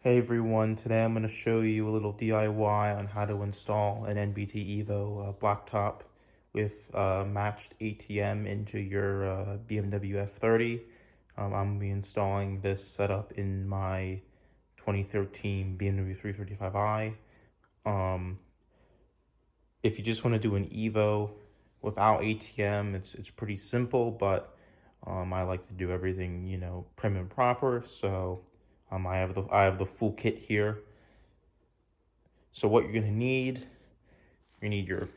Hey everyone, today I'm going to show you a little DIY on how to install an NBT Evo blacktop with matched ATM into your BMW F30. I'm going to be installing this setup in my 2013 BMW 335i. If you just want to do an Evo without ATM, it's pretty simple, but I like to do everything, prim and proper, so I have the full kit here. So what you're gonna need, you need your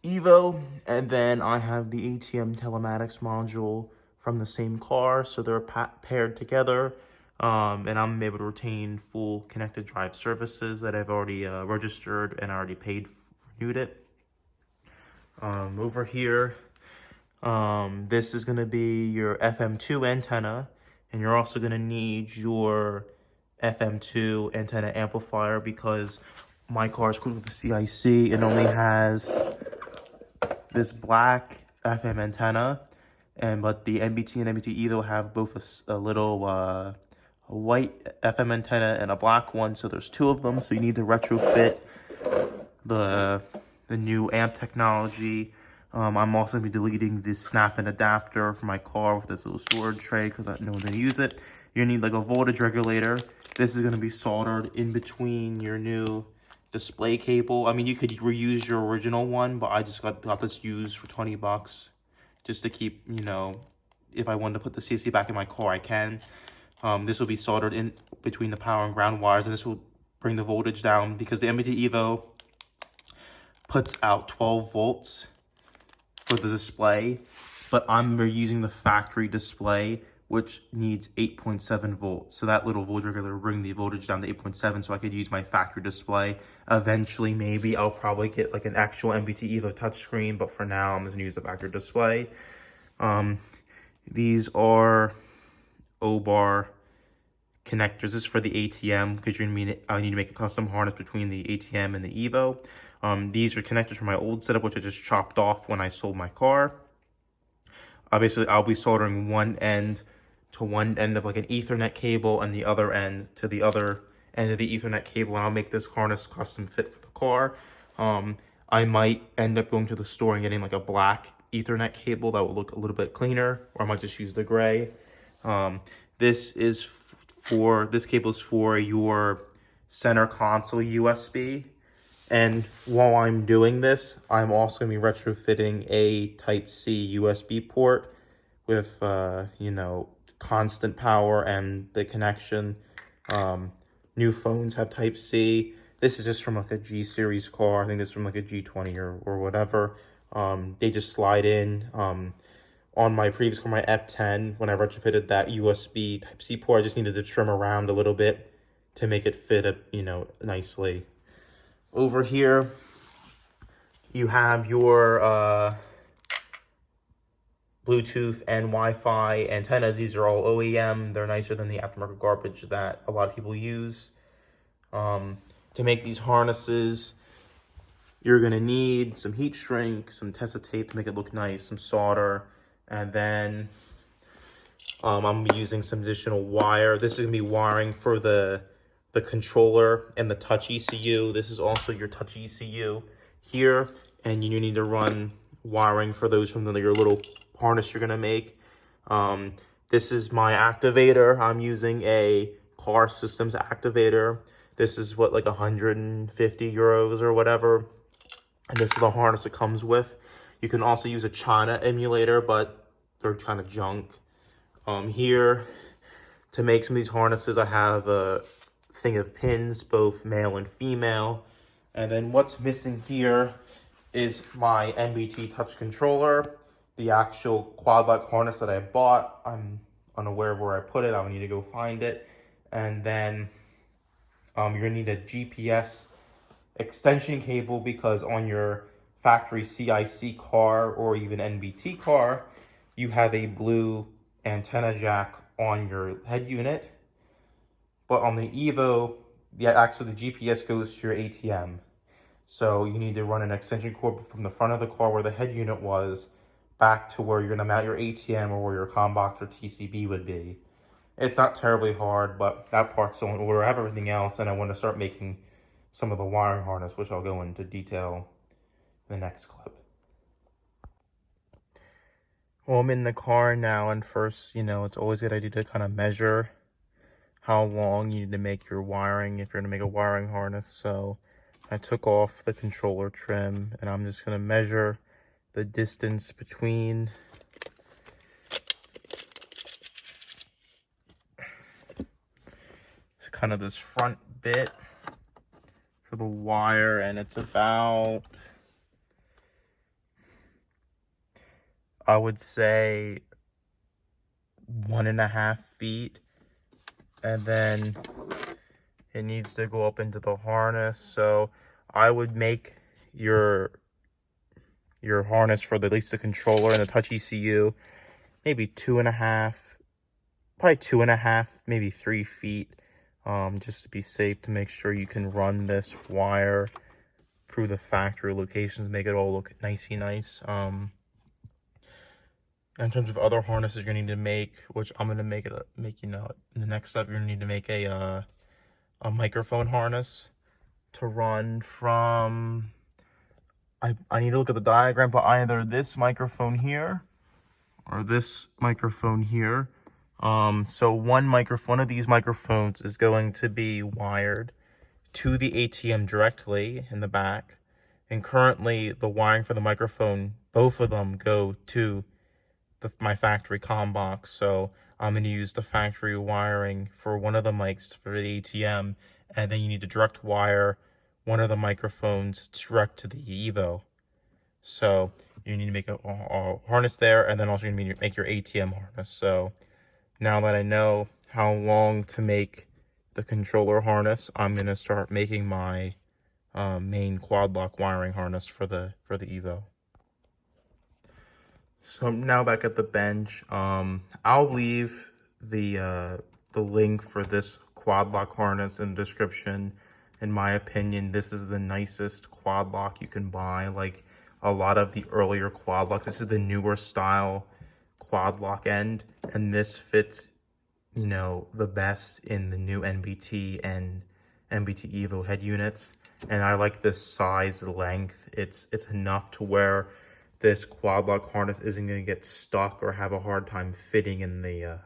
Evo, and then I have the ATM telematics module from the same car, so they're paired together, and I'm able to retain full connected drive services that I've already registered and already paid, renewed it. Over here, this is gonna be your FM2 antenna, and you're also gonna need your FM2 antenna amplifier because my car is equipped with a CIC and only has this black FM antenna, but the NBT and NBT Evo have both a little a white FM antenna and a black one, so there's two of them. So you need to retrofit the new amp technology. I'm also going to be deleting this snap-in adapter for my car with this little storage tray because no one's going to use it. You're going to need like a voltage regulator. This is going to be soldered in between your new display cable. I mean, you could reuse your original one, but I just got this used for 20 bucks just to keep, if I wanted to put the CC back in my car, I can. This will be soldered in between the power and ground wires, and this will bring the voltage down because the NBT Evo puts out 12 volts for the display, but I'm using the factory display, which needs 8.7 volts. So that little voltage regulator will bring the voltage down to 8.7, so I could use my factory display. Eventually, maybe I'll probably get like an actual NBT Evo touchscreen, but for now, I'm just gonna use the factory display. These are Obar connectors. This is for the ATM because I need to make a custom harness between the ATM and the Evo. These are connectors from my old setup, which I just chopped off when I sold my car. I'll be soldering one end to one end of like an Ethernet cable and the other end to the other end of the Ethernet cable, and I'll make this harness custom fit for the car. I might end up going to the store and getting like a black Ethernet cable that will look a little bit cleaner, or I might just use the gray. This cable is for your center console USB. And while I'm doing this, I'm also going to be retrofitting a Type-C USB port with, constant power and the connection. New phones have Type-C. This is just from like a G series car. I think this is from like a G20 or whatever. They just slide in. On my previous car, my F10, when I retrofitted that USB Type-C port, I just needed to trim around a little bit to make it fit, nicely. Over here, you have your Bluetooth and Wi-Fi antennas. These are all OEM. They're nicer than the aftermarket garbage that a lot of people use. To make these harnesses, you're going to need some heat shrink, some Tesa tape to make it look nice, some solder, and then I'm going to be using some additional wire. This is going to be wiring for the controller and the touch ECU. This is also your touch ECU here, and you need to run wiring for those from your little harness you're gonna make. This is my activator. I'm using a car systems activator. This is what, like 150 euros or whatever, and this is the harness it comes with. You can also use a China emulator, but they're kind of junk. Here, to make some of these harnesses, I have a thing of pins, both male and female. And then what's missing here is my NBT touch controller, the actual quad lock harness that I bought. I'm unaware of where I put it. I would need to go find it. And then you're gonna need a GPS extension cable because on your factory CIC car or even NBT car, you have a blue antenna jack on your head unit. But on the Evo, actually the GPS goes to your ATM. So you need to run an extension cord from the front of the car where the head unit was back to where you're going to mount your ATM or where your COM box or TCB would be. It's not terribly hard, but that part's still in order. I have everything else, and I want to start making some of the wiring harness, which I'll go into detail in the next clip. Well, I'm in the car now, and first, it's always a good idea to kind of measure how long you need to make your wiring if you're going to make a wiring harness. So I took off the controller trim, and I'm just going to measure the distance between kind of this front bit for the wire, and it's about, I would say, 1.5 feet, and then it needs to go up into the harness. So I would make your harness for at least the controller and the touch ECU maybe 2.5, probably 2.5, maybe 3 feet, just to be safe, to make sure you can run this wire through the factory locations, make it all look nicey nice. In terms of other harnesses you're gonna need to make, which I'm gonna make in the next step, you're gonna need to make a microphone harness to run from, I need to look at the diagram, but either this microphone here or this microphone here. So one of these microphones is going to be wired to the ATM directly in the back. And currently the wiring for the microphone, both of them go to my factory comm box. So I'm going to use the factory wiring for one of the mics for the ATM. And then you need to direct wire one of the microphones direct to the Evo. So you need to make a harness there, and then also you need to make your ATM harness. So now that I know how long to make the controller harness, I'm going to start making my main quad lock wiring harness for the Evo. So I'm now back at the bench. I'll leave the link for this quad lock harness in the description. In my opinion, this is the nicest quad lock you can buy. Like a lot of the earlier quad lock, this is the newer style quad lock end, and this fits, the best in the new NBT and NBT Evo head units. And I like this size length. It's enough to where this quad lock harness isn't going to get stuck or have a hard time fitting in the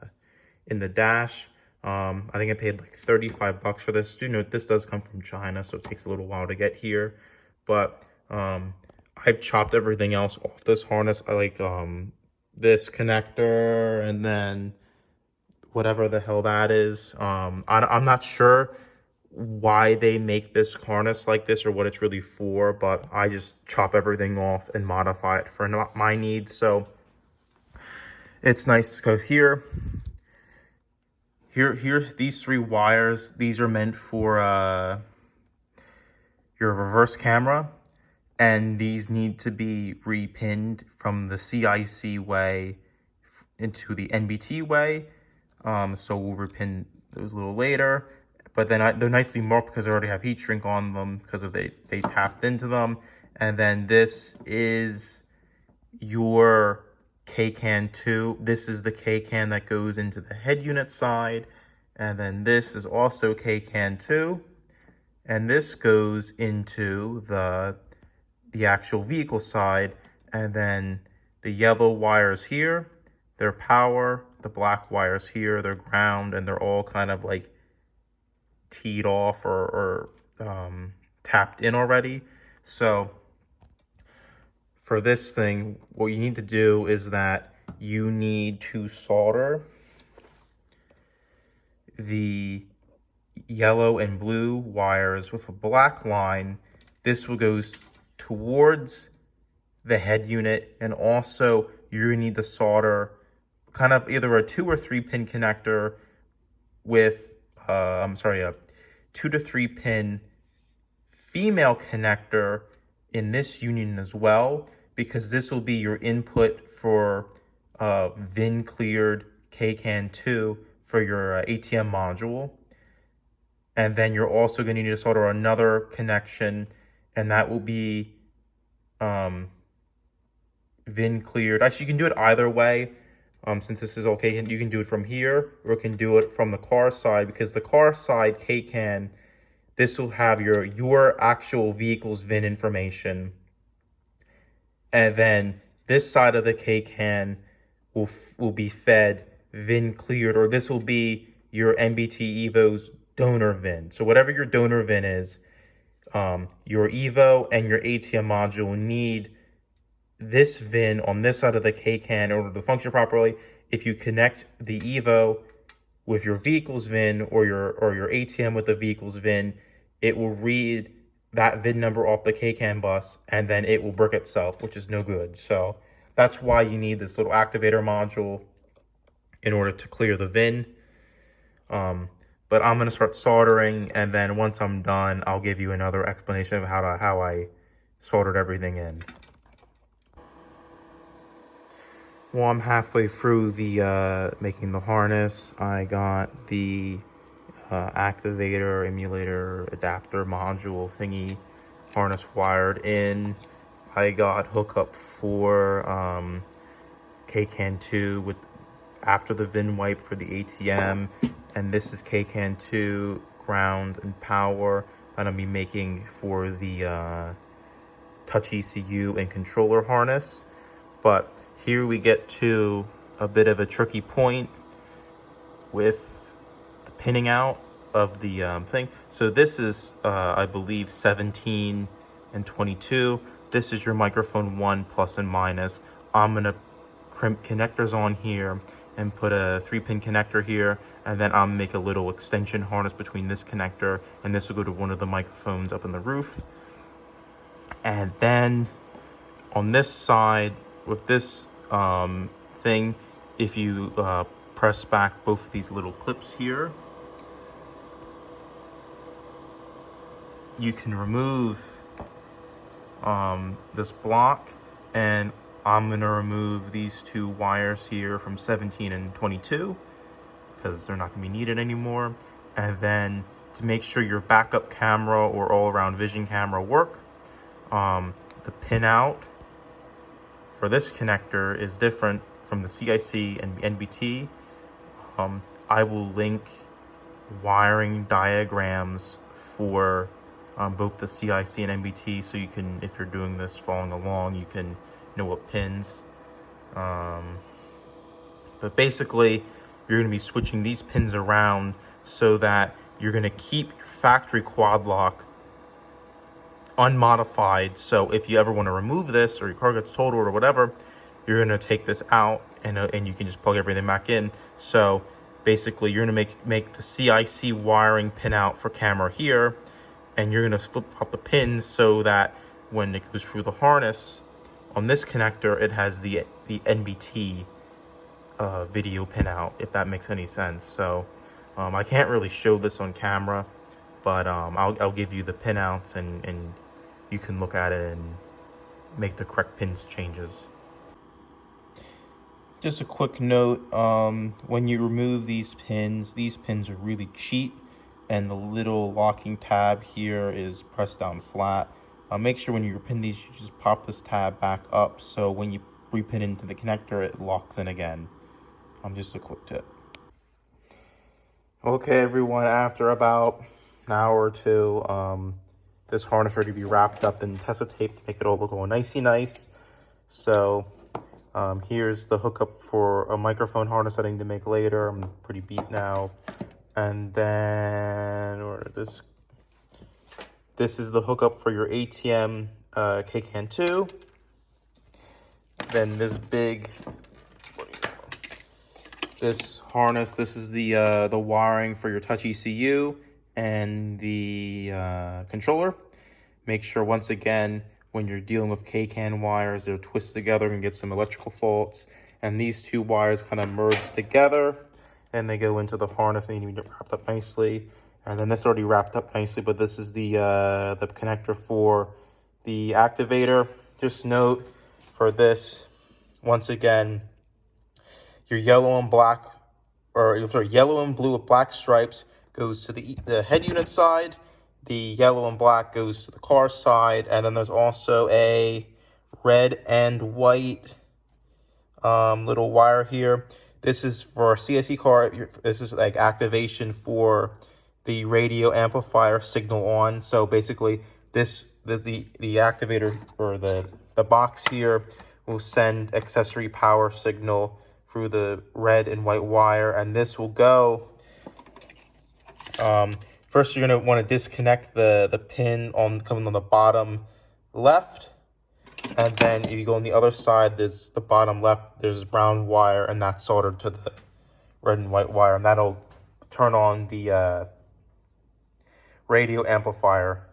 dash. I think I paid like $35 for this. This does come from China, so it takes a little while to get here. But I've chopped everything else off this harness. I like this connector, and then whatever the hell that is. I'm not sure why they make this harness like this or what it's really for, but I just chop everything off and modify it for my needs. So it's nice because here's these 3 wires. These are meant for your reverse camera, and these need to be repinned from the CIC way into the NBT way. So we'll repin those a little later, but then they're nicely marked because I already have heat shrink on them because of they tapped into them. And then this is your K-can 2. This is the K-can that goes into the head unit side, and then this is also K-can 2, and this goes into the actual vehicle side. And then the yellow wires here, they're power. The black wires here, they're ground, and they're all kind of like teed off or tapped in already. So for this thing, what you need to do is that you need to solder the yellow and blue wires with a black line. This will go towards the head unit, and also you need to solder kind of either a 2 or 3 pin connector with a 2 to 3 pin female connector in this union as well, because this will be your input for VIN cleared K-can 2 for your ATM module. And then you're also going to need to solder another connection, and that will be VIN cleared. Actually, you can do it either way, Since this is okay, you can do it from here, or you can do it from the car side, because the car side K-can, this will have your actual vehicle's VIN information. And then this side of the K-can will be fed VIN cleared, or this will be your NBT Evo's donor VIN. So whatever your donor VIN is, your Evo and your ATM module need this VIN on this side of the K-can in order to function properly. If you connect the Evo with your vehicle's VIN, or your ATM with the vehicle's VIN, it will read that VIN number off the K-can bus, and then it will brick itself, which is no good. So that's why you need this little activator module in order to clear the VIN. But I'm going to start soldering, and then once I'm done, I'll give you another explanation of how I soldered everything in. Well, I'm halfway through the making the harness. I got the activator, emulator, adapter module thingy harness wired in. I got hookup for K-can 2 after the VIN wipe for the ATM, and this is K-can 2 ground and power that I'll be making for the touch ECU and controller harness. But here we get to a bit of a tricky point with the pinning out of the thing. So this is, I believe, 17 and 22. This is your microphone 1 plus and minus. I'm going to crimp connectors on here and put a 3-pin connector here, and then I'll make a little extension harness between this connector, and this will go to one of the microphones up in the roof. And then on this side, with this thing, if you press back both of these little clips here, you can remove this block, and I'm going to remove these 2 wires here from 17 and 22 because they're not going to be needed anymore. And then to make sure your backup camera or all-around vision camera work, the pin out for this connector is different from the CIC and NBT. I will link wiring diagrams for both the CIC and NBT, so you can, if you're doing this following along, you can know what pins. But basically, you're going to be switching these pins around so that you're going to keep your factory quad lock unmodified. So if you ever want to remove this, or your car gets totaled or whatever, you're going to take this out, and you can just plug everything back in. So basically, you're going to make the CIC wiring pin out for camera here, and you're going to flip up the pins so that when it goes through the harness on this connector, it has the NBT video pin out, if that makes any sense. So I can't really show this on camera, but I'll give you the pin outs, and you can look at it and make the correct pins changes. Just a quick note, when you remove these pins are really cheap, and the little locking tab here is pressed down flat. Make sure when you repin these, you just pop this tab back up, so when you repin into the connector, it locks in again. Just a quick tip. Okay, everyone, after about an hour or two, this harness ready to be wrapped up in Tessa tape to make it all look all nicey nice. So here's the hookup for a microphone harness I need to make later. I'm pretty beat now. And then this is the hookup for your ATM K-can 2. Then this harness, this is the wiring for your touch ECU and the controller. Make sure, once again, when you're dealing with K-can wires, they're twisted together and get some electrical faults. And these 2 wires kind of merge together, and they go into the harness, and you need to wrap up nicely. And then this already wrapped up nicely, but this is the connector for the activator. Just note for this, once again, your yellow and black, yellow and blue with black stripes goes to the head unit side. The yellow and black goes to the car side, and then there's also a red and white little wire here. This is for CSE car. This is like activation for the radio amplifier signal on. So basically, the activator, or the box here, will send accessory power signal through the red and white wire, and this will go. First, you're gonna want to disconnect the pin coming on the bottom left. And then if you go on the other side, there's the bottom left, there's brown wire, and that's soldered to the red and white wire. And that'll turn on the radio amplifier.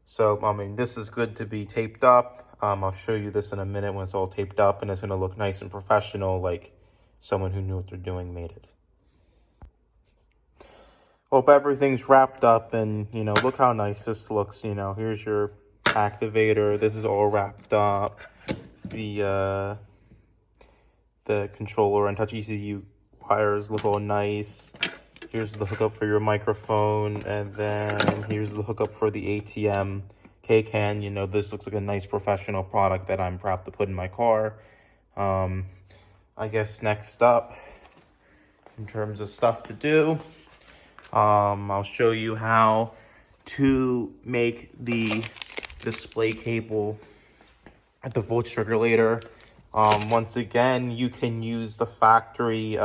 So, I mean, this is good to be taped up. I'll show you this in a minute when it's all taped up, and it's going to look nice and professional, like someone who knew what they're doing made it. Hope everything's wrapped up, and, you know, look how nice this looks. You know, here's your activator. This is all wrapped up. The controller and touch ECU wires look all nice. Here's the hookup for your microphone, and then here's the hookup for the ATM K-can. You know, this looks like a nice professional product that I'm proud to put in my car. I guess next up, in terms of stuff to do, I'll show you how to make the display cable at the voltage regulator. Once again, you can use the factory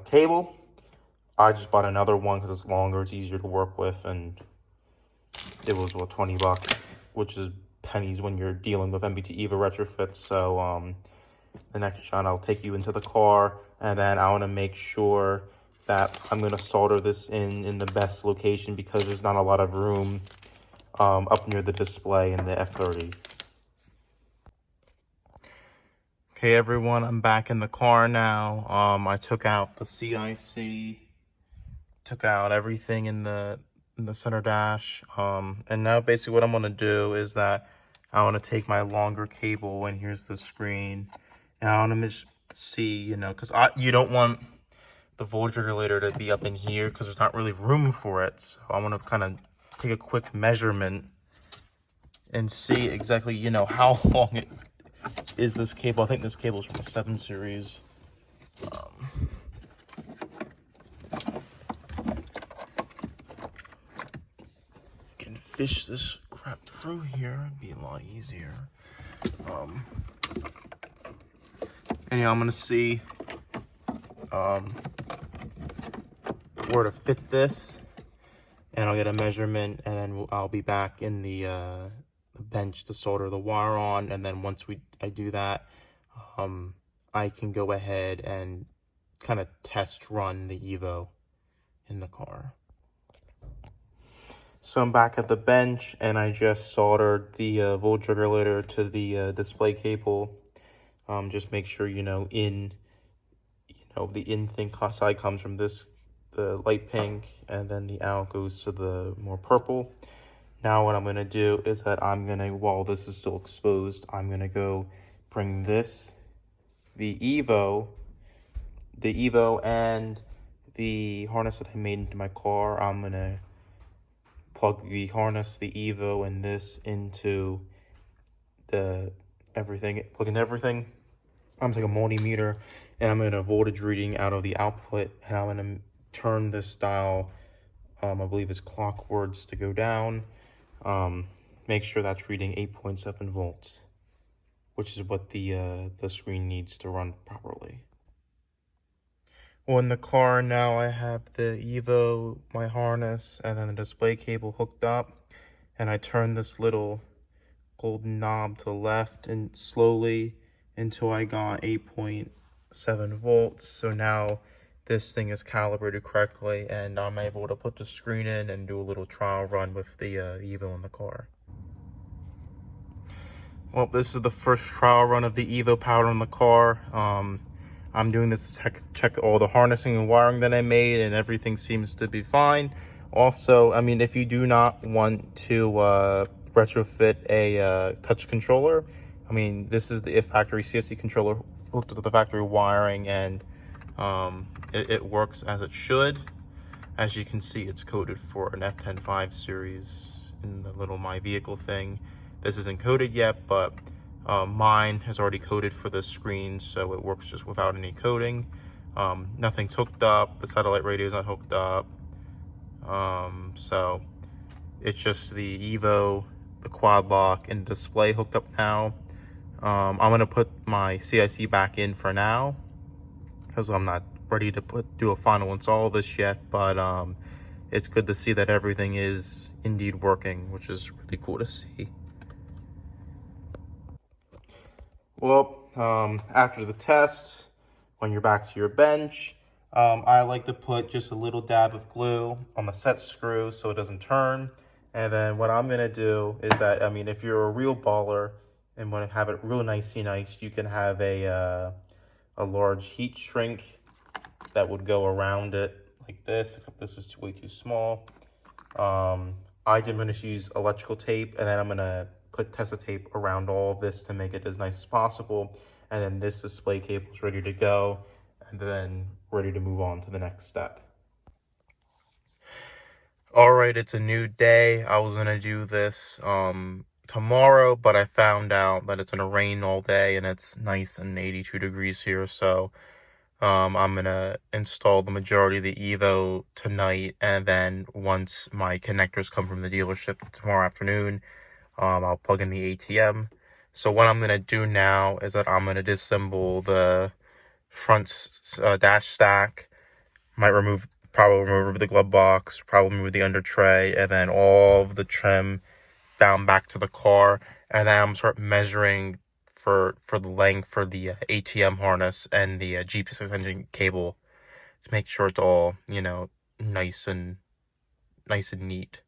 cable. I just bought another one because it's longer, it's easier to work with, and it was, what, 20 bucks, which is pennies when you're dealing with NBT Evo retrofits. So the next shot, I'll take you into the car, and then I want to make sure that I'm going to solder this in the best location, because there's not a lot of room up near the display in the F30. Okay, everyone, I'm back in the car now. I took out the CIC, took out everything in the center dash, and now basically what I'm going to do is that I want to take my longer cable, and here's the screen, and I want to just see, you know, because you don't want the voltage regulator to be up in here because there's not really room for it. So I want to kind of take a quick measurement and see exactly, you know, how long it is this cable. I think this cable is from a 7 series. Can fish this crap through here, it'd be a lot easier. Anyhow, I'm gonna see where to fit this, and I'll get a measurement, and then I'll be back in the bench to solder the wire on. And then once I do that, I can go ahead and kind of test run the Evo in the car. So I'm back at the bench, and I just soldered the voltage regulator to the display cable. Just make sure, you know, the in thing side comes from the light pink, and then the out goes to the more purple. Now what I'm going to do is that while this is still exposed, I'm going to go bring the Evo and the harness that I made into my car. I'm going to plug the harness, the Evo, and this into plug in everything. I'm taking a multimeter, and I'm going to voltage reading out of the output, and I'm going to turn this dial, I believe it's clockwards, to go down. Make sure that's reading 8.7 volts, which is what the screen needs to run properly. Well, in the car now, I have the Evo, my harness, and then the display cable hooked up, and I turn this little golden knob to the left and slowly until I got 8.7 volts. So now this thing is calibrated correctly, and I'm able to put the screen in and do a little trial run with the Evo in the car. Well, this is the first trial run of the Evo powered on the car. I'm doing this to check all the harnessing and wiring that I made, and everything seems to be fine. Also, I mean, if you do not want to retrofit a touch controller, I mean, this is the factory CSC controller hooked up to the factory wiring, and it works as it should. As you can see, it's coded for an F10 series in the little My Vehicle thing. This isn't coded yet, but Mine has already coded for the screen, so it works just without any coding. Nothing's hooked up. The satellite radio is not hooked up. So it's just the Evo, the quad lock, and display hooked up now. I'm gonna put my CIC back in for now because I'm not ready to do a final install of this yet, but it's good to see that everything is indeed working, which is really cool to see. Well, after the test, when you're back to your bench, I like to put just a little dab of glue on the set screw so it doesn't turn. And then what I'm gonna do is that, I mean, if you're a real baller and want to have it real nicey nice, you can have a large heat shrink that would go around it like this, except this is way too small. I'm gonna use electrical tape, and then I'm gonna put Tessa tape around all of this to make it as nice as possible. And then this display cable is ready to go, and then ready to move on to the next step. All right, it's a new day. I was gonna do this tomorrow, but I found out that it's gonna rain all day and it's nice and 82 degrees here, so I'm gonna install the majority of the Evo tonight, and then once my connectors come from the dealership tomorrow afternoon, I'll plug in the ATM. So what I'm gonna do now is that I'm gonna disassemble the front dash stack. Probably remove the glove box, probably remove the under tray, and then all of the trim down back to the car. And then I'm start measuring for the length for the ATM harness and the GPS engine cable to make sure it's all, you know, nice and neat.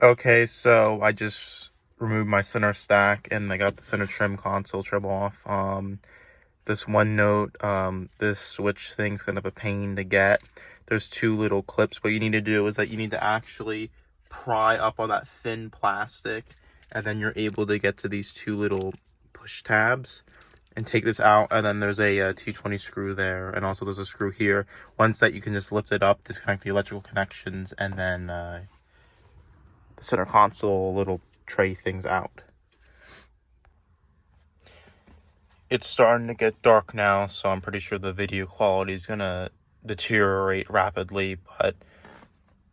Okay, so I just removed my center stack and I got the center trim console trim off. This one note, this switch thing's kind of a pain to get. There's two little clips. What you need to do is that you need to actually pry up on that thin plastic, and then you're able to get to these two little push tabs and take this out. And then there's a 220 screw there, and also there's a screw here. Once that, you can just lift it up, disconnect the electrical connections, and then the center console little tray things out. It's starting to get dark now, so I'm pretty sure the video quality is gonna deteriorate rapidly, but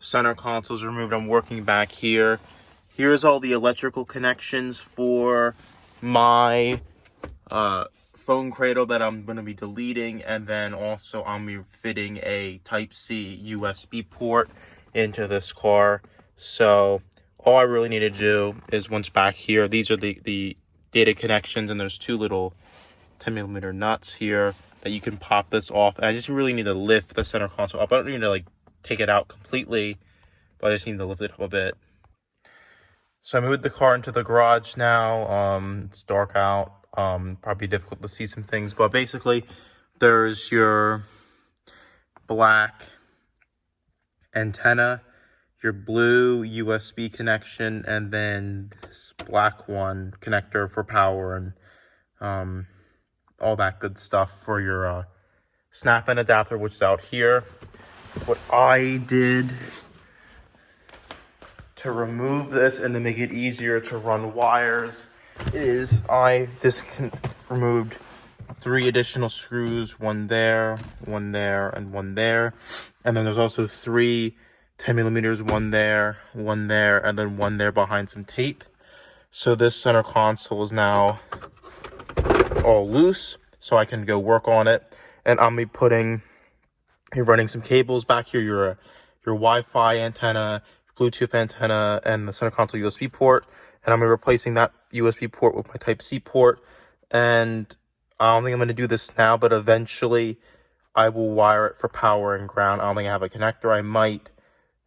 center console's removed. I'm working back here. Here's all the electrical connections for my phone cradle that I'm gonna be deleting, and then also I'm gonna be fitting a Type-C USB port into this car. So all I really need to do is, once back here, these are the data connections, and there's two little 10mm nuts here that you can pop this off. And I just really need to lift the center console up. I don't need to like take it out completely, but I just need to lift it up a bit. So I moved the car into the garage now. It's dark out. Probably difficult to see some things, but basically there's your black antenna, your blue USB connection, and then this black one connector for power and all that good stuff for your snap-in adapter, which is out here. What I did to remove this and to make it easier to run wires is I removed 3 additional screws, one there, and one there. And then there's also 3 10mm, one there, and then one there behind some tape. So this center console is now all loose, so I can go work on it. And I'm running some cables back here, your Wi-Fi antenna, Bluetooth antenna, and the center console USB port. And I'm replacing that USB port with my Type-C port. And I don't think I'm going to do this now, but eventually I will wire it for power and ground. I don't think I have a connector. I might.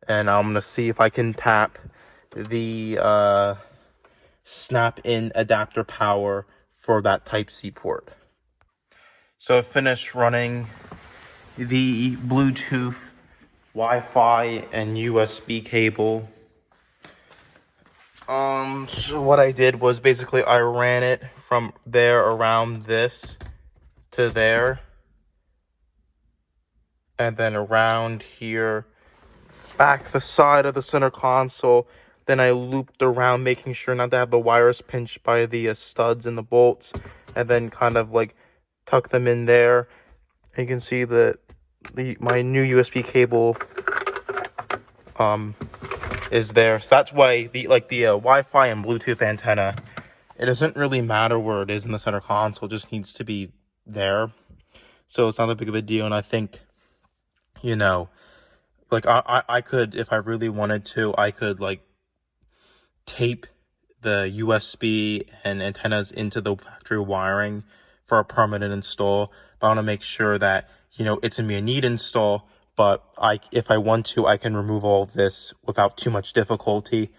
And I'm going to see if I can tap the snap-in adapter power for that Type-C port. So I finished running the Bluetooth, Wi-Fi, and USB cable. So what I did was basically I ran it from there around this to there, and then around here, back the side of the center console. Then I looped around, making sure not to have the wires pinched by the studs and the bolts, and then kind of like tuck them in there. And you can see that my new USB cable is there. So that's why the Wi-Fi and Bluetooth antenna, it doesn't really matter where it is in the center console, it just needs to be there. So it's not that big of a deal. And I think, you know, like I could, if I really wanted to, I could like tape the USB and antennas into the factory wiring for a permanent install. But I want to make sure that, you know, it's gonna be a neat install, but if I want to, I can remove all of this without too much difficulty.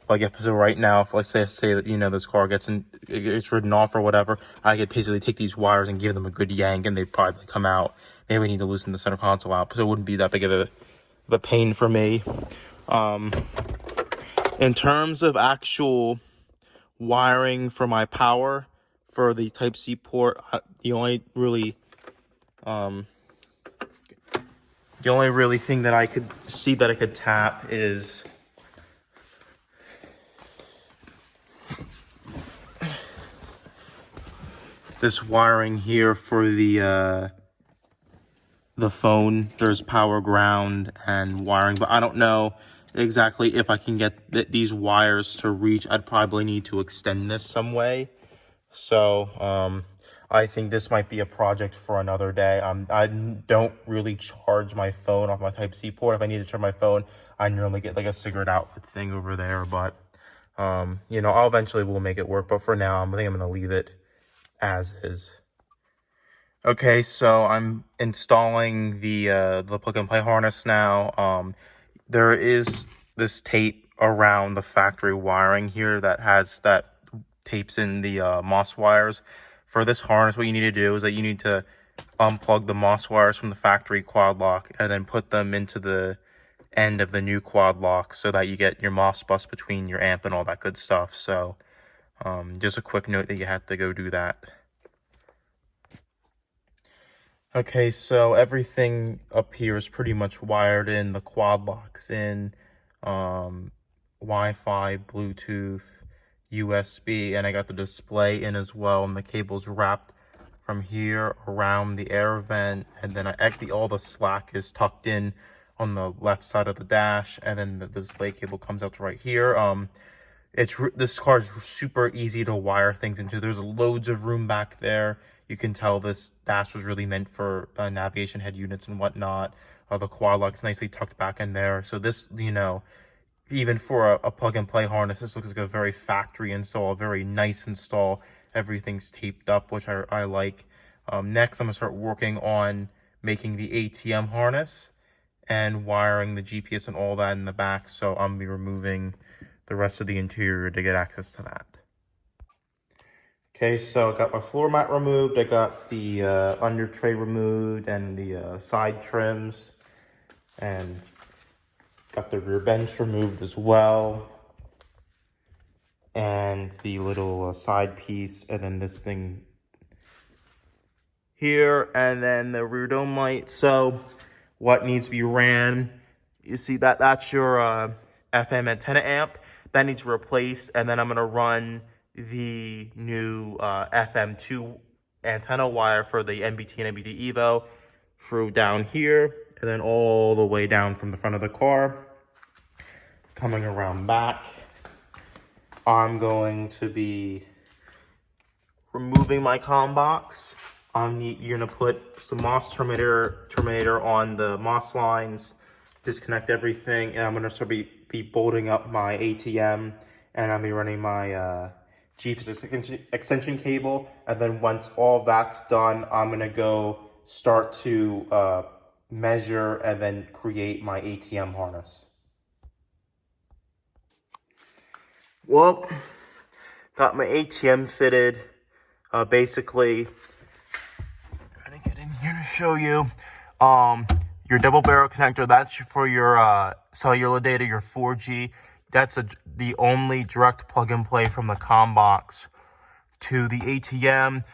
Like if so right now, if let's say that, you know, this car gets ridden off or whatever, I could basically take these wires and give them a good yank and they'd probably come out. Maybe we need to loosen the center console out, so it wouldn't be that big of a pain for me. In terms of actual wiring for my power for the Type-C port, the only really thing that I could see that I could tap is this wiring here for the phone. There's power, ground, and wiring, but I don't know exactly if I can get these wires to reach. I'd probably need to extend this some way. So I think this might be a project for another day. I don't really charge my phone off my Type-C port. If I need to charge my phone, I normally get like a cigarette outlet thing over there. But you know, I'll eventually will make it work. But for now, I think I'm gonna leave it as is. Okay, so I'm installing the plug and play harness now. There is this tape around the factory wiring here that tapes in the MOS wires. For this harness, what you need to do is that you need to unplug the MOS wires from the factory quad lock and then put them into the end of the new quad lock so that you get your MOS bus between your amp and all that good stuff. So just a quick note that you have to go do that. Okay, so everything up here is pretty much wired in, the quad locks in, Wi-Fi, Bluetooth, USB, and I got the display in as well, and the cable's wrapped from here around the air vent, and then all the slack is tucked in on the left side of the dash, and then the display cable comes out to right here. This car is super easy to wire things into. There's loads of room back there. You can tell this dash was really meant for navigation head units and whatnot. The quad lock's nicely tucked back in there. So this, you know, even for a plug and play harness, this looks like a very factory install, a very nice install. Everything's taped up, which I like. Next, I'm gonna start working on making the ATM harness and wiring the GPS and all that in the back. So I'm gonna be removing the rest of the interior to get access to that. Okay, so I got my floor mat removed, I got the under tray removed and the side trims, and got the rear bench removed as well, and the little side piece, and then this thing here, and then the rear dome light. So what needs to be ran, you see that's your FM antenna amp. That needs to replace, and then I'm gonna run the new FM2 antenna wire for the NBT and NBT Evo through down here, and then all the way down from the front of the car, coming around back. I'm going to be removing my comm box. You're gonna put some MOS terminator on the MOS lines, disconnect everything, and I'm gonna start be bolting up my ATM, and I'll be running my GPS extension cable. And then once all that's done, I'm gonna go start to measure and then create my ATM harness. Well, got my ATM fitted. Basically, trying to get in here to show you. Your double barrel connector, that's for your cellular data, your 4G. That's the only direct plug and play from the comm box to the ATM.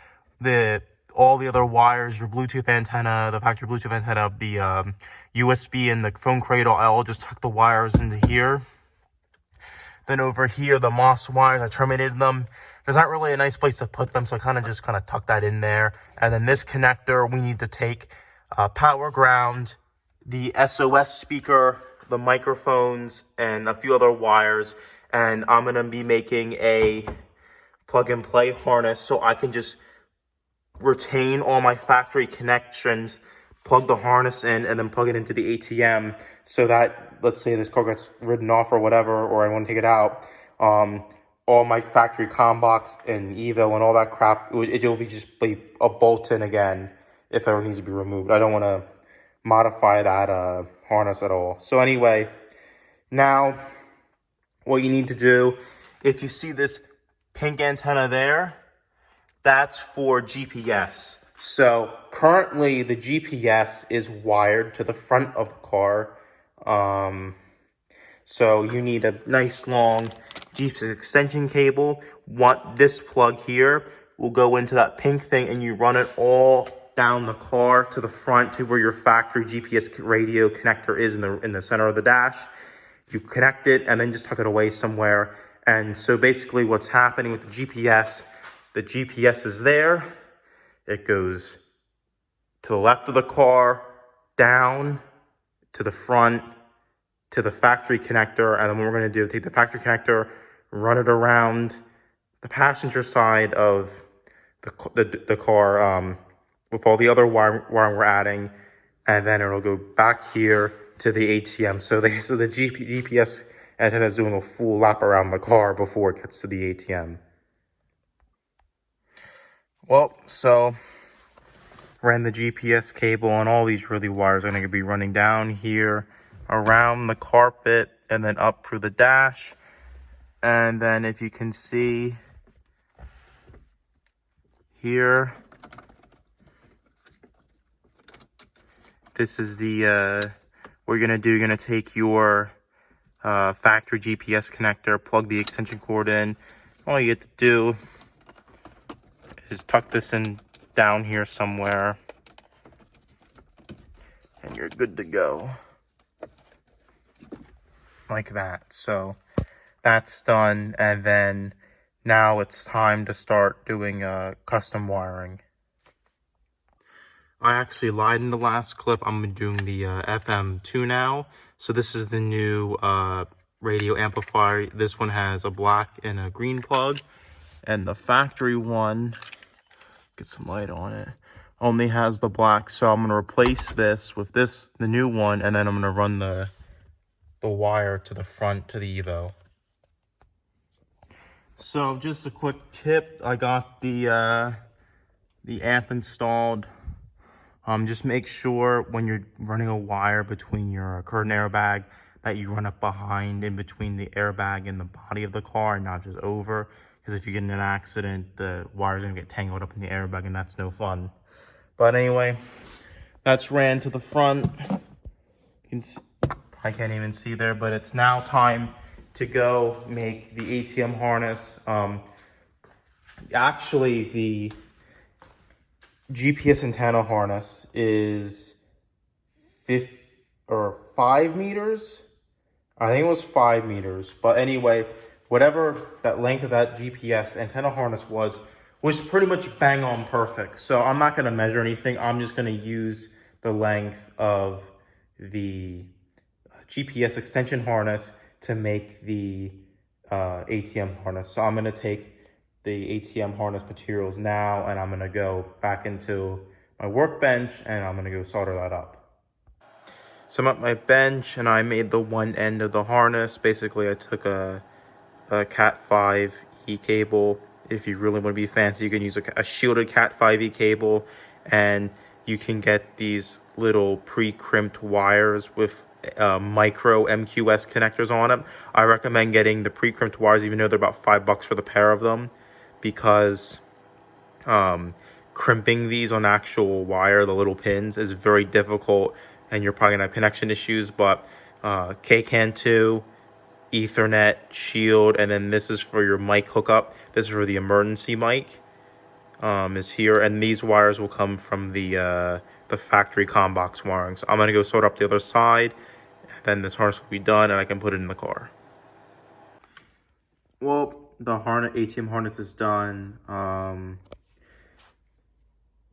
All the other wires, your Bluetooth antenna, the factory Bluetooth antenna, the USB and the phone cradle, I'll just tuck the wires into here. Then over here, the moss wires, I terminated them. There's not really a nice place to put them, so I just tuck that in there. And then this connector, we need to take power ground, the SOS speaker, the microphones, and a few other wires. And I'm going to be making a plug and play harness so I can just retain all my factory connections, plug the harness in, and then plug it into the ATM so that, let's say this car gets ridden off or whatever, or I want to take it out, all my factory COM box and Evo and all that crap, it'll be just be a bolt-in again if ever needs to be removed. I don't want to modify that harness at all. So anyway, now what you need to do, if you see this pink antenna there, that's for GPS. So currently the GPS is wired to the front of the car. So you need a nice long GPS extension cable. This plug here will go into that pink thing, and you run it all down the car to the front to where your factory GPS radio connector is in the center of the dash. You connect it and then just tuck it away somewhere. And so basically what's happening with the GPS is there. It goes to the left of the car, down to the front, to the factory connector. And then what we're going to do, take the factory connector, run it around the passenger side of the car with all the other wire we're adding. And then it'll go back here to the ATM. So the GPS antenna is doing a full lap around the car before it gets to the ATM. Well, so ran the GPS cable, and all these wires are going to be running down here around the carpet and then up through the dash. And then if you can see here, this is the what you're going to do. You're going to take your factory GPS connector, plug the extension cord in. All you get to do is tuck this in down here somewhere, and you're good to go. Like that. So that's done, and then now it's time to start doing custom wiring. I actually lied in the last clip. I'm doing the FM2 now. So this is the new radio amplifier. This one has a black and a green plug, and the factory one, get some light on it, only has the black. So I'm going to replace this with the new one, and then I'm going to run the wire to the front to the Evo. So just a quick tip, I got the amp installed. Just make sure when you're running a wire between your curtain airbag that you run it in between the airbag and the body of the car, and not just over. Because if you get in an accident, the wire's gonna get tangled up in the airbag, and that's no fun. But anyway, that's ran to the front. You can see, I can't even see there, but it's now time to go make the ATM harness. Actually, the GPS antenna harness is 5 meters. I think it was 5 meters. But anyway, whatever that length of that GPS antenna harness was pretty much bang on perfect. So I'm not going to measure anything. I'm just going to use the length of the GPS extension harness to make the ATM harness. So I'm going to take the ATM harness materials now, and I'm going to go back into my workbench, and I'm going to go solder that up. So I'm at my bench, and I made the one end of the harness. Basically, I took a Cat 5e cable. If you really want to be fancy, you can use a shielded Cat 5e cable, and you can get these little pre-crimped wires with micro MQS connectors on them. I recommend getting the pre-crimped wires, even though they're about $5 for the pair of them, because crimping these on actual wire, the little pins, is very difficult, and you're probably gonna have connection issues. But KCAN 2, Ethernet, Shield, and then this is for your mic hookup. This is for the emergency mic. Is here, and these wires will come from the factory COM box wiring. So I'm gonna go solder up the other side, and then this harness will be done, and I can put it in the car. Well, the ATM harness is done.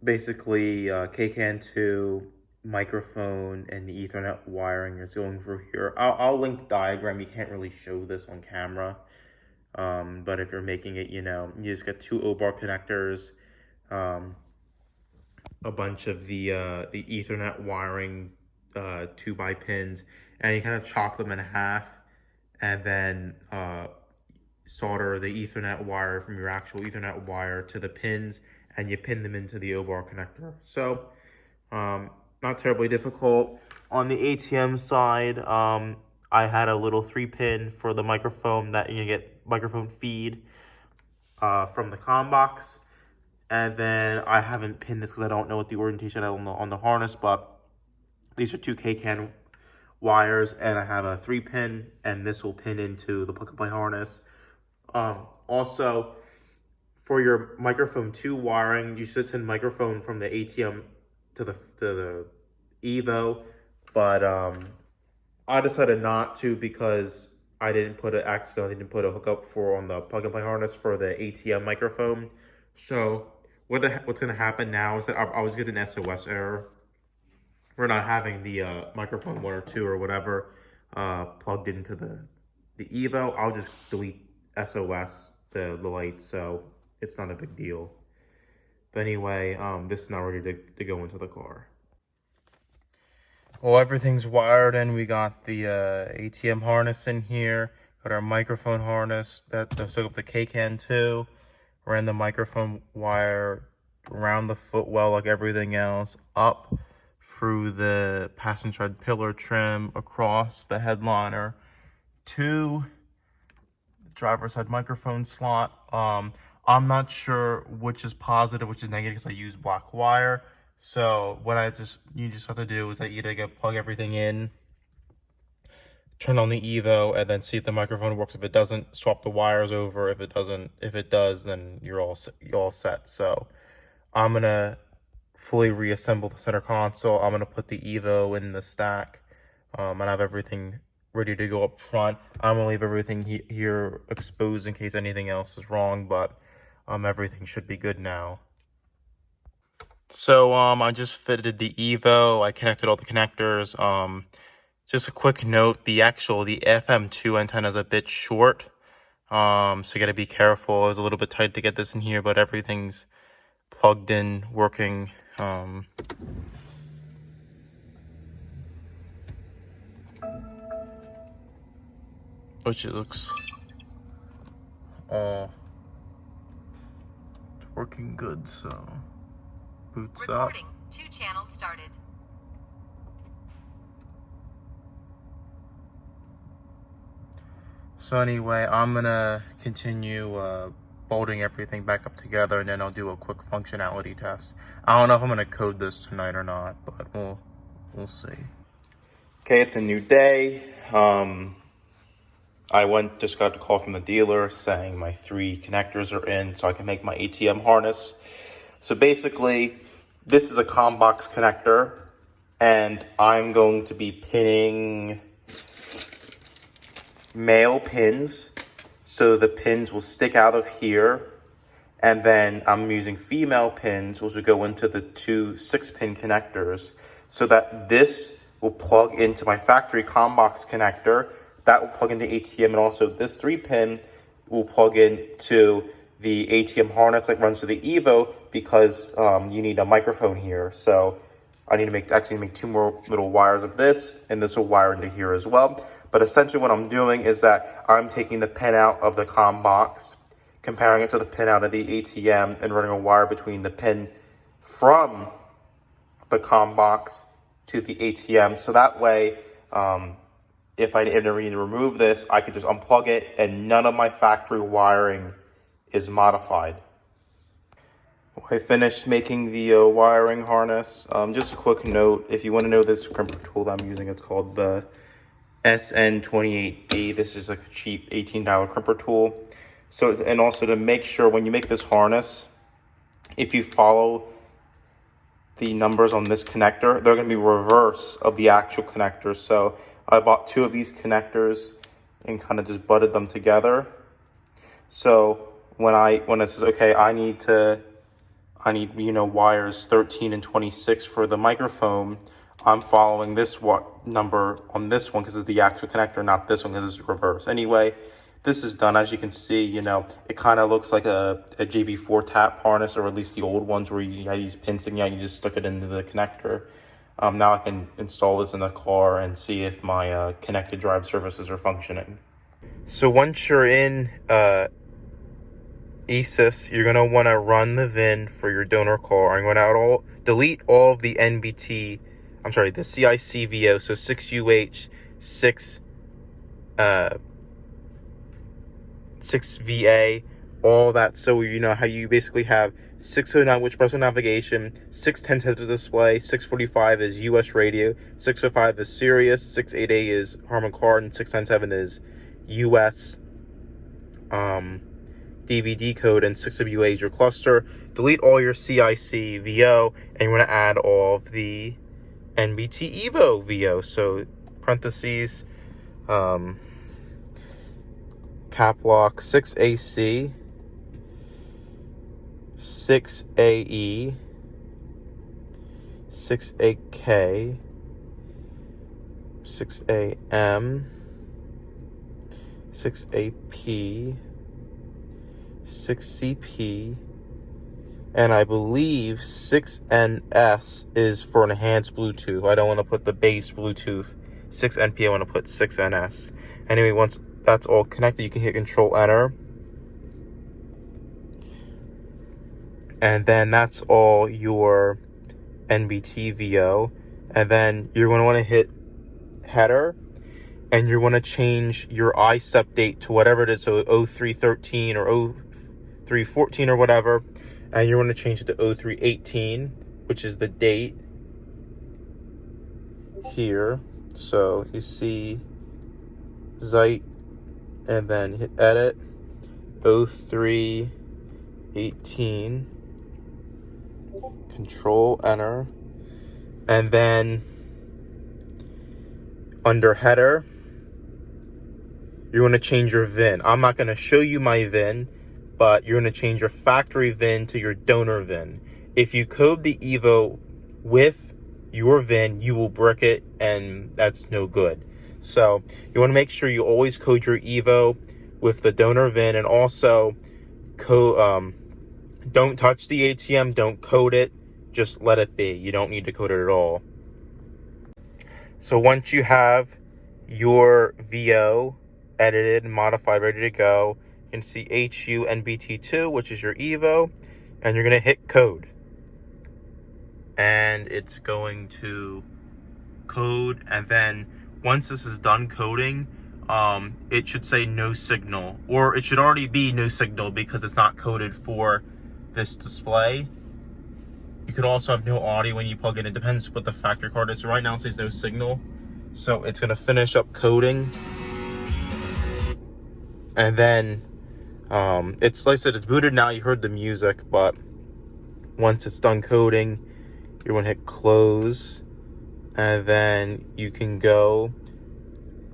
Basically, KCAN2, microphone, and the Ethernet wiring is going through here. I'll link the diagram. You can't really show this on camera. But if you're making it, you just get 2 Obar connectors, a bunch of the Ethernet wiring, 2x pins, and you kind of chop them in half, and then solder the Ethernet wire from your actual Ethernet wire to the pins, and you pin them into the Obar connector. So, not terribly difficult. On the ATM side, I had a little 3-pin for the microphone that you get microphone feed from the comm box. And then I haven't pinned this because I don't know what the orientation is on the harness, but these are 2 KCAN wires, and I have a 3-pin, and this will pin into the plug-and-play harness. Also, for your microphone 2 wiring, you should send microphone from the ATM to the Evo, but I decided not to because I accidentally didn't put a hookup on the plug-and-play harness for the ATM microphone. So what's going to happen now is that I was getting an SOS error. We're not having the microphone 1 or 2 or whatever plugged into the Evo. I'll just delete SOS, the light, so it's not a big deal. But anyway, this is now ready to go into the car. Well, everything's wired in. We got the ATM harness in here. Got our microphone harness that hook up the KCAN2. Ran the microphone wire around the footwell like everything else, up through the passenger side pillar trim, across the headliner to the driver's side microphone slot. I'm not sure which is positive, which is negative, because I use black wire. So what you just have to do is that you plug everything in, turn on the Evo, and then see if the microphone works. If it doesn't, swap the wires over. If it does, then you're all set. So I'm gonna fully reassemble the center console. I'm gonna put the Evo in the stack, and have everything ready to go up front. I'm gonna leave everything here exposed in case anything else is wrong, but everything should be good now. So I just fitted the Evo. I connected all the connectors. Just a quick note, the FM2 antenna is a bit short, so you gotta be careful. It was a little bit tight to get this in here, but everything's plugged in, working. Which it looks working good, so boots up. Recording, 2 channels started. So anyway, I'm gonna continue bolting everything back up together, and then I'll do a quick functionality test. I don't know if I'm gonna code this tonight or not, but we'll see. Okay, it's a new day. I just got a call from the dealer saying my 3 connectors are in, so I can make my ATM harness. So basically, this is a comm box connector, and I'm going to be pinning male pins, so the pins will stick out of here, and then I'm using female pins, which will go into the 2 6-pin connectors, so that this will plug into my factory comm box connector. That will plug into ATM, and also this 3-pin will plug into the ATM harness that runs to the Evo, because you need a microphone here. So I need to make 2 more little wires of this, and this will wire into here as well. But essentially what I'm doing is that I'm taking the pin out of the comm box, comparing it to the pin out of the ATM, and running a wire between the pin from the comm box to the ATM. So that way, if I ever need to remove this, I could just unplug it, and none of my factory wiring is modified. I finished making the wiring harness. Just a quick note, if you want to know this crimper tool that I'm using, it's called the SN28B. This is like a cheap $18 crimper tool. So, and also to make sure when you make this harness, if you follow the numbers on this connector, they're going to be reverse of the actual connectors. So I bought 2 of these connectors and kind of just butted them together. So when it says, okay, I need wires 13 and 26 for the microphone, I'm following this number on this one because it's the actual connector, not this one because it's reverse. Anyway, this is done. As you can see, it kind of looks like a JB4 tap harness, or at least the old ones where you had these pins sticking out, you just stuck it into the connector. Now I can install this in the car and see if my connected drive services are functioning. So once you're in ESIS, you're going to want to run the VIN for your donor car. I'm going to delete all of the the CICVO, so 6UH, 6VA, all that. So you know how you basically have 609, which personal navigation, 610 to display, 645 is US radio, 605 is Sirius, 688 is Harman Kardon, 697 is US DVD code, and 6WA is your cluster. Delete all your CIC VO, and you want to add all of the NBT Evo VO. So parentheses, cap lock, 6AC, 6AE, 6AK, 6AM, 6AP, 6CP, and I believe 6NS is for enhanced Bluetooth. I don't want to put the base Bluetooth 6NP, I want to put 6NS. Anyway, once that's all connected, you can hit Control Enter. And then that's all your NBT VO. And then you're going to want to hit Header, and you're going to change your ISEP date to whatever it is, so 0313 or 0314 or whatever. And you're going to change it to 0318, which is the date here. So you see Zeit, and then hit Edit, 0318, Control Enter, and then under Header, you're going to change your VIN. I'm not going to show you my VIN, but you're going to change your factory VIN to your donor VIN. If you code the Evo with your VIN, you will brick it, and that's no good. So you want to make sure you always code your Evo with the donor VIN, and also don't touch the ATM, don't code it, just let it be. You don't need to code it at all. So once you have your VO edited, modified, ready to go, you can see HU NBT2, which is your Evo, and you're going to hit code. And it's going to code, and then once this is done coding, it should say no signal, or it should already be no signal because it's not coded for this display. You could also have no audio when you plug in. It depends what the factory card is. So right now it says no signal. So it's going to finish up coding. And then it's like I said, it's booted now. You heard the music, but once it's done coding, you're going to hit close. And then you can go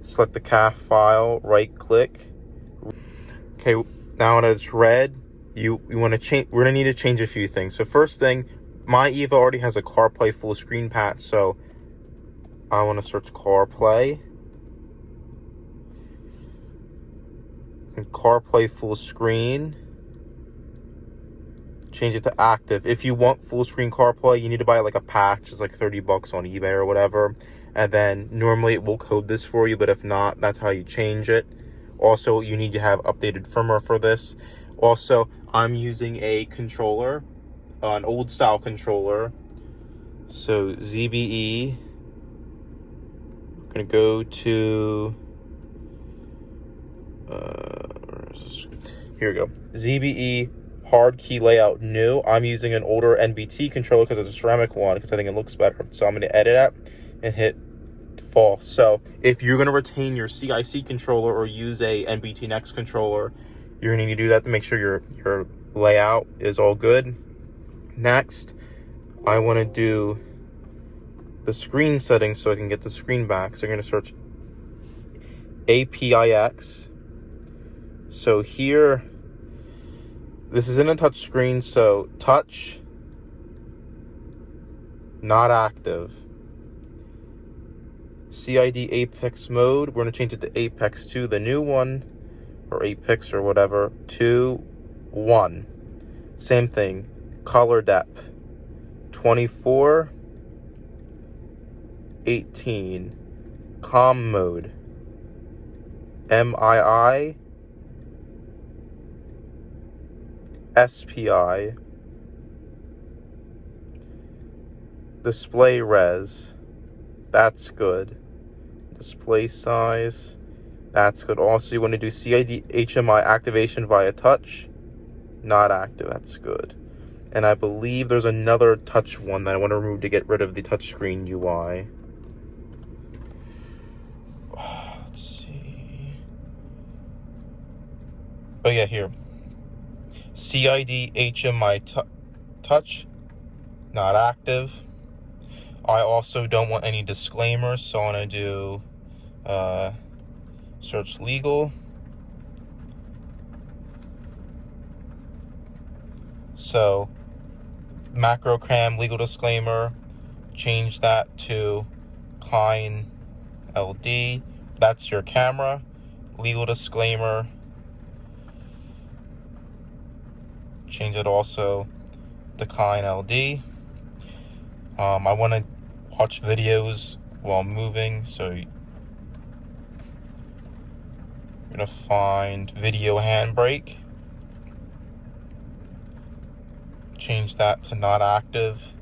select the CAF file, right click. Okay, now that it's red, you want to change. We're going to need to change a few things. So first thing, my Evo already has a CarPlay full screen patch, so I want to search CarPlay. And CarPlay full screen. Change it to active. If you want full screen CarPlay, you need to buy like a patch. It's like $30 on eBay or whatever. And then normally it will code this for you, but if not, that's how you change it. Also, you need to have updated firmware for this. Also, I'm using a controller, an old style controller. So ZBE, I'm gonna go to here we go, ZBE hard key layout new. I'm using an older NBT controller because it's a ceramic one, because I think it looks better. So I'm going to edit it and hit false. So if you're going to retain your CIC controller or use a NBT Next controller, you're going to need to do that to make sure your layout is all good. Next, I want to do the screen settings so I can get the screen back. So you're going to search APIX. So here This is in a touch screen, so touch, not active. CID Apex mode, we're going to change it to Apex 2, the new one, or Apex or whatever, 2, 1. Same thing, color depth, 24, 18. COM mode, MII, SPI. Display res, that's good. Display size, that's good. Also, you want to do CID HMI activation via touch, not active, that's good. And I believe there's another touch one that I want to remove to get rid of the touchscreen UI. Let's see. Oh yeah, here. CID HMI touch, not active. I also don't want any disclaimers, so I'm going to do search legal. So macro cam legal disclaimer, change that to Klein LD. That's your camera. Legal disclaimer, change it also to Klein LD. I want to watch videos while moving, so you're going to find video handbrake. Change that to not active.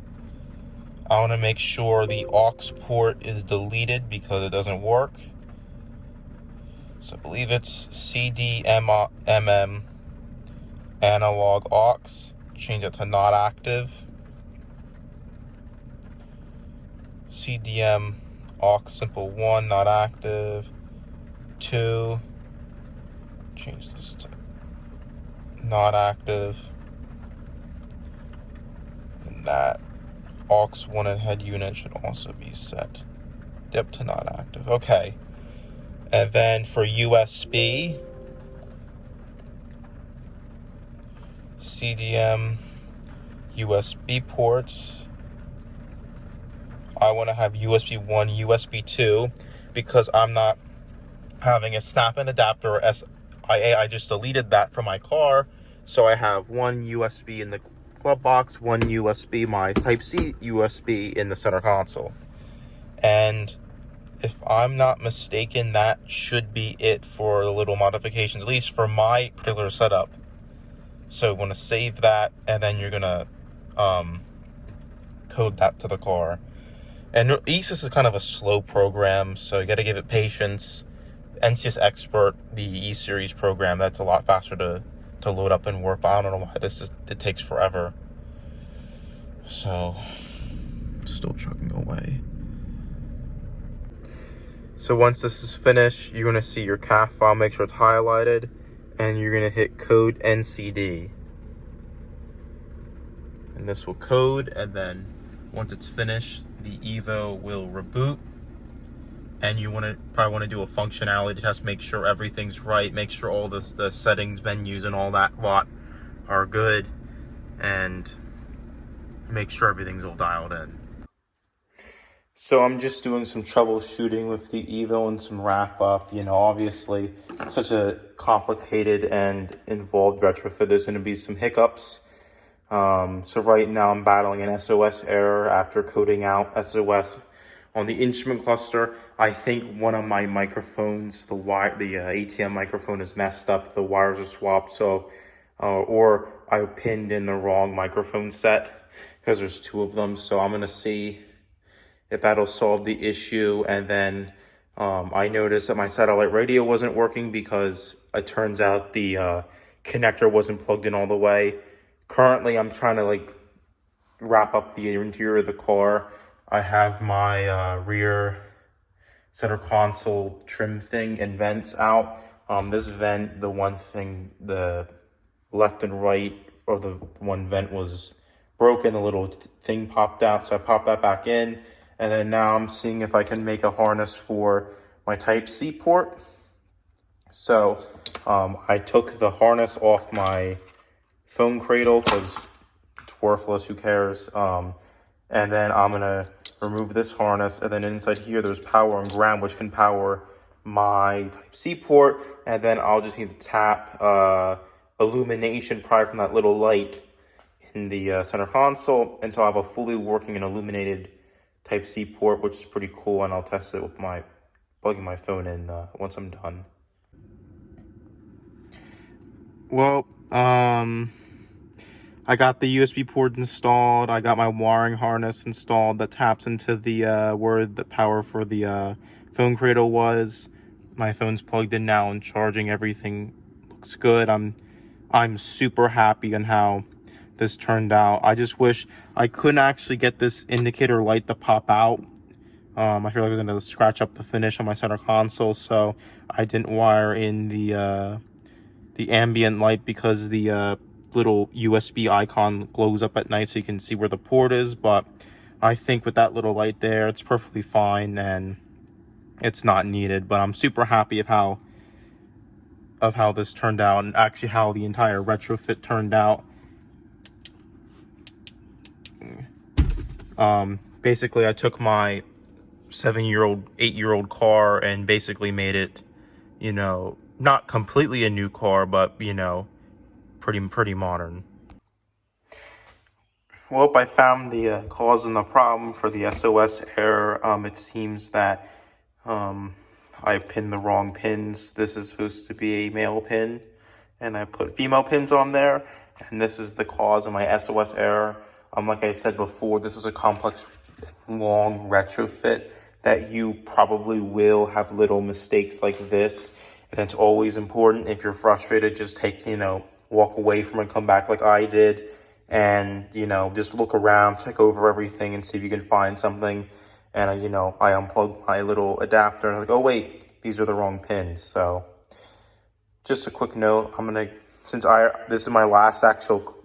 I want to make sure the aux port is deleted because it doesn't work. So I believe it's CDMM analog aux. Change it to not active. CDM aux simple 1, not active. 2, change this to not active. And that aux 1 and head unit should also be set. Dip to not active. Okay. And then for USB, CDM USB ports. I want to have USB 1, USB 2, because I'm not having a snap-in adapter or SIA. I just deleted that from my car. So I have one USB in the glove box, one USB, my Type-C USB in the center console. And if I'm not mistaken, that should be it for the little modifications, at least for my particular setup. So I'm going to save that, and then you're going to code that to the car. And ESIS is kind of a slow program, so you got to give it patience. NCS Expert, the E-Series program, that's a lot faster to load up and work, but I don't know why it takes forever. So, still chugging away. So once this is finished, you're going to see your CAF file, make sure it's highlighted, and you're going to hit code NCD. And this will code, and then once it's finished, the Evo will reboot. And you probably want to do a functionality test, make sure everything's right, make sure all the settings, menus, and all that lot are good, and make sure everything's all dialed in. So I'm just doing some troubleshooting with the Evo and some wrap up. You know, obviously, such a complicated and involved retrofit, there's going to be some hiccups. So right now I'm battling an SOS error after coding out SOS on the instrument cluster. I think one of my microphones, the ATM microphone is messed up. The wires are swapped, so or I pinned in the wrong microphone set because there's two of them. So I'm gonna see if that'll solve the issue. And then I noticed that my satellite radio wasn't working because it turns out the connector wasn't plugged in all the way. Currently, I'm trying to wrap up the interior of the car. I have my rear center console trim thing and vents out. This vent, the one thing, the left and right, or the one vent was broken, the little thing popped out, so I popped that back in. And then now I'm seeing if I can make a harness for my Type-C port. So I took the harness off my phone cradle because it's worthless, who cares. And then I'm gonna remove this harness, and then inside here there's power and ground, which can power my Type-C port, and then I'll just need to tap illumination probably from that little light in the center console, and so I have a fully working and illuminated Type-C port, which is pretty cool, and I'll test it with plugging my phone in once I'm done. Well, I got the USB port installed. I got my wiring harness installed that taps into the where the power for the phone cradle was. My phone's plugged in now and charging. Everything looks good. I'm super happy on how this turned out. I just wish I couldn't actually get this indicator light to pop out. I feel like I was going to scratch up the finish on my center console, so I didn't wire in the ambient light because the little USB icon glows up at night so you can see where the port is. But I think with that little light there, it's perfectly fine and it's not needed. But I'm super happy of how this turned out, and actually how the entire retrofit turned out. Basically I took my 8-year-old car and basically made it, you know, not completely a new car, but, you know, pretty modern. Well, I found the cause and the problem for the SOS error. It seems that I pinned the wrong pins. This is supposed to be a male pin, and I put female pins on there, and this is the cause of my SOS error. Like I said before, this is a complex, long retrofit that you probably will have little mistakes like this. And it's always important, if you're frustrated, just walk away from it, come back like I did, and, just look around, check over everything and see if you can find something. And, I unplugged my little adapter and I was like, oh wait, these are the wrong pins. So just a quick note, this is my last actual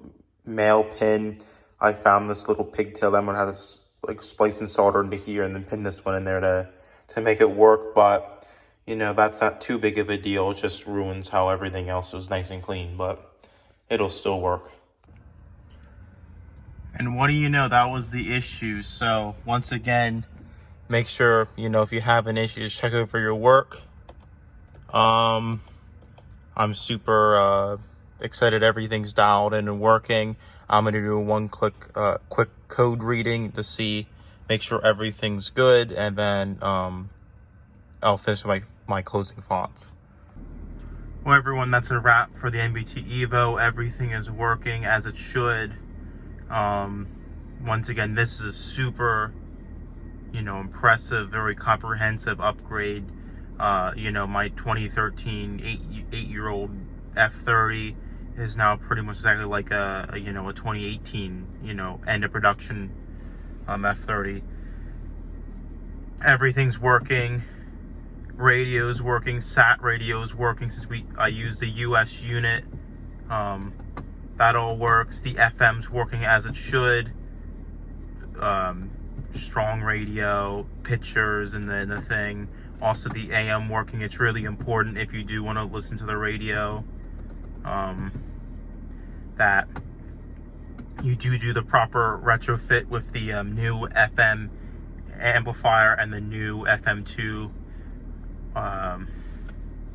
male pin, I found this little pigtail that I'm gonna have to splice and solder into here and then pin this one in there to make it work. But that's not too big of a deal. It just ruins how everything else was nice and clean, but it'll still work. And what do you know, that was the issue. So once again, make sure, if you have an issue, just check over your work. I'm super excited everything's dialed in and working. I'm going to do a quick code reading to make sure everything's good, and then I'll finish my closing thoughts. Well, everyone, that's a wrap for the NBT Evo. Everything is working as it should. Once again, this is a super, impressive, very comprehensive upgrade. My 2013 8-year-old F30 is now pretty much exactly like a 2018, end of production F30. Everything's working. Radio's working, sat radio's working since I used the US unit. That all works. The FM's working as it should. Strong radio, pictures, and then the thing. Also the AM working. It's really important if you do want to listen to the radio. That you do the proper retrofit with the new FM amplifier and the new FM2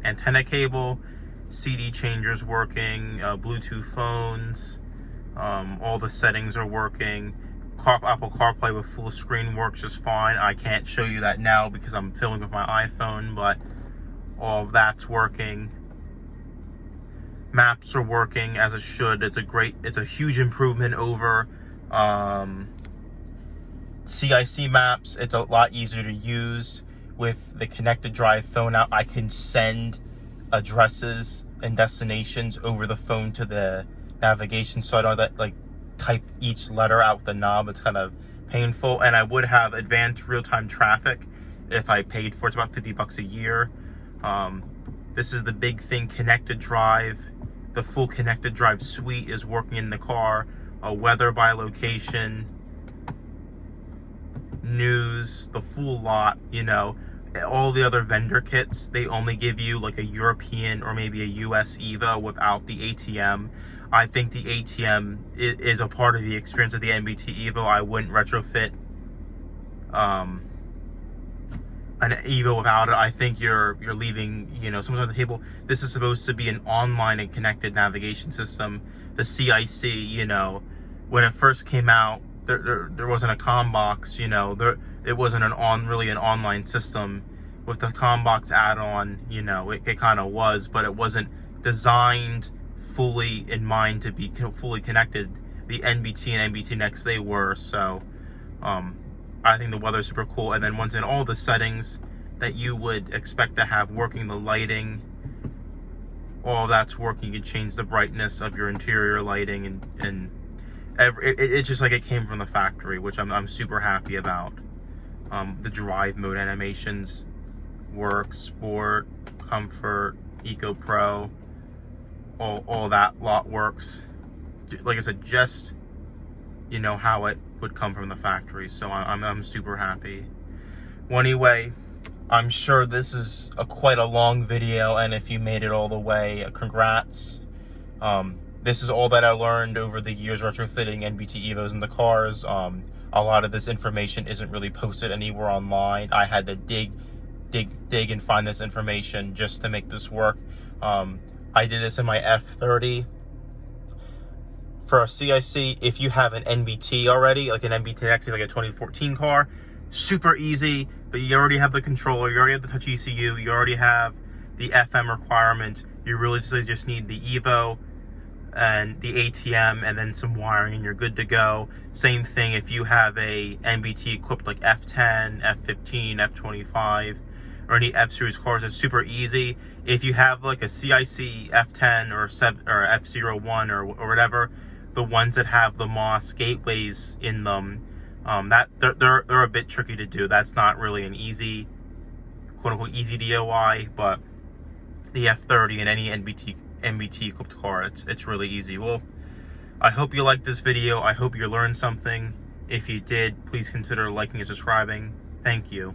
antenna cable. CD changers working, Bluetooth phones, all the settings are working. Apple CarPlay with full screen works just fine. I can't show you that now because I'm filming with my iPhone, but all of that's working. Maps are working as it should. It's a huge improvement over CIC maps. It's a lot easier to use. With the connected drive phone out, I can send addresses and destinations over the phone to the navigation, so I don't have to type each letter out with the knob. It's kind of painful. And I would have advanced real-time traffic if I paid for it. It's about $50 a year. This is the big thing, connected drive. The full connected drive suite is working in the car. Weather by location, news, the full lot. All the other vendor kits, they only give you a European or maybe a US Evo without the ATM. I think the ATM is a part of the experience of the NBT Evo. I wouldn't retrofit an Evo without it. I think you're leaving, you know, something on the table. This is supposed to be an online and connected navigation system. The CIC, you know, when it first came out, there wasn't a comm box, you know, it wasn't really an online system. With the comm box add-on, you know, it kind of was, but it wasn't designed fully in mind to be fully connected. The NBT and NBT Next, they were. So I think the weather's super cool. And then once in all the settings that you would expect to have working, the lighting, all that's working. You can change the brightness of your interior lighting, and it's just like it came from the factory, which I'm super happy about. The drive mode animations work, sport, comfort, eco pro, all that lot works. Like I said, just, you know, how it would come from the factory. So I'm super happy. Well, anyway, I'm sure this is quite a long video, and if you made it all the way, congrats. This is all that I learned over the years retrofitting NBT Evos in the cars. A lot of this information isn't really posted anywhere online. I had to dig and find this information just to make this work. I did this in my F30. For a CIC, if you have an NBT already, like an NBTX, like a 2014 car, super easy. But you already have the controller, you already have the touch ECU, you already have the FM requirement. You really just need the Evo and the ATM and then some wiring, and you're good to go. Same thing if you have a NBT equipped like F10, F15, F25, or any F-Series cars. It's super easy. If you have like a CIC F10 or F01 or whatever, the ones that have the MOS gateways in them, that they're a bit tricky to do. That's not really an easy, quote unquote, easy DIY. But the F30 and any NBT equipped car, it's really easy. Well, I hope you liked this video. I hope you learned something. If you did, please consider liking and subscribing. Thank you.